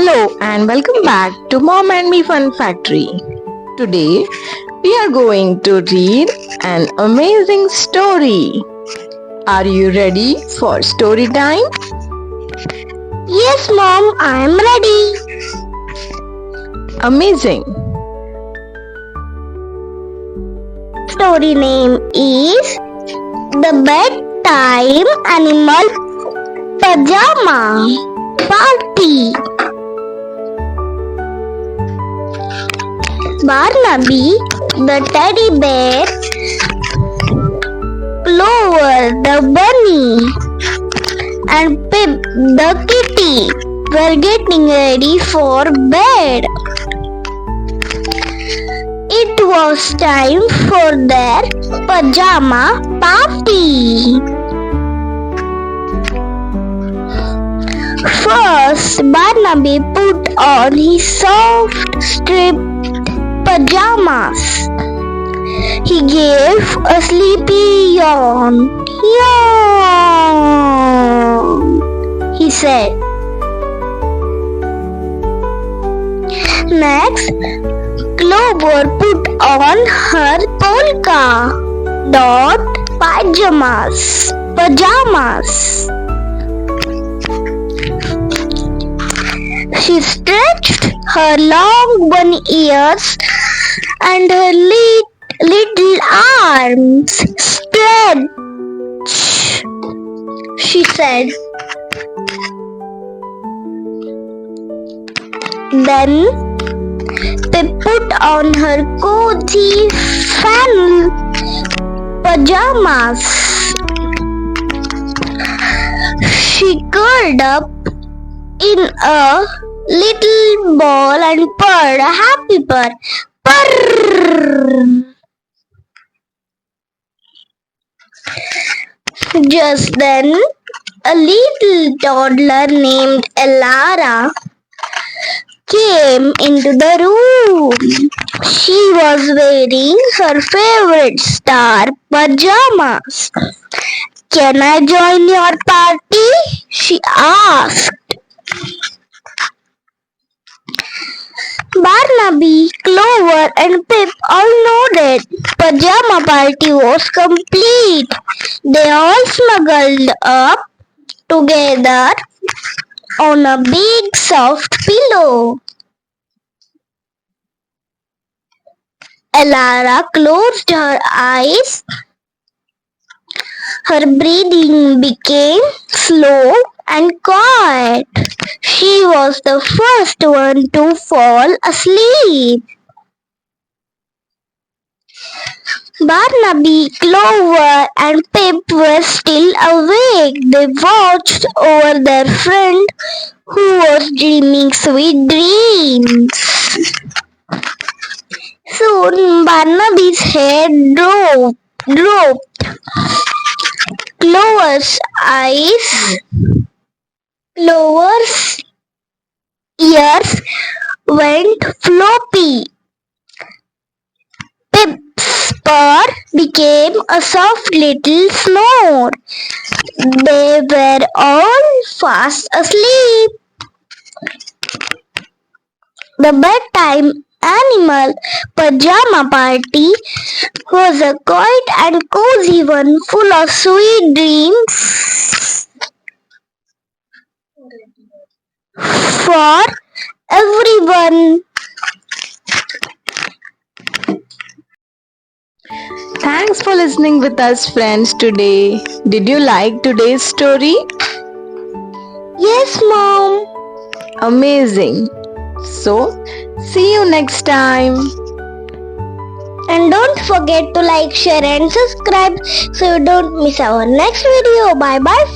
Hello and welcome back to Mom and Me Fun Factory. Today we are going to read an amazing story. Are you ready for story time? Yes, Mom, I am ready. Amazing. Story name is The Bedtime Animal Pajama Party. Barnaby, the teddy bear, Clover, the bunny, and Pip, the kitty, were getting ready for bed. It was time for their pajama party. First, Barnaby put on his soft striped pajamas. He gave a sleepy yawn. Yawn, he said. Next, Clover put on her polka dot pajamas. She stretched her long bunny ears and her little arms. Stretch, she said. Then Pip put on her cozy flannel pajamas. She curled up in a little ball and purred a happy purr. Purr. Just then, a little toddler named Elara came into the room. She was wearing her favorite star pajamas. "Can I join your party?" she asked. Barnaby, Clover, and Pip all nodded. Pajama party was complete. They all snuggled up together on a big soft pillow. Elara closed her eyes. Her breathing became slow and quiet. She was the first one to fall asleep. Barnaby, Clover, and Pip were still awake. They watched over their friend who was dreaming sweet dreams. Soon Barnaby's head drooped. Clover's ears went floppy. Pip's purr became a soft little snore. They were all fast asleep. The bedtime animal pajama party was a quiet and cozy one full of sweet dreams for everyone. Thanks for listening with us, friends, today. Did you like today's story? Yes, Mom. Amazing. So, see you next time. And don't forget to like, share and subscribe so you don't miss our next video. Bye bye.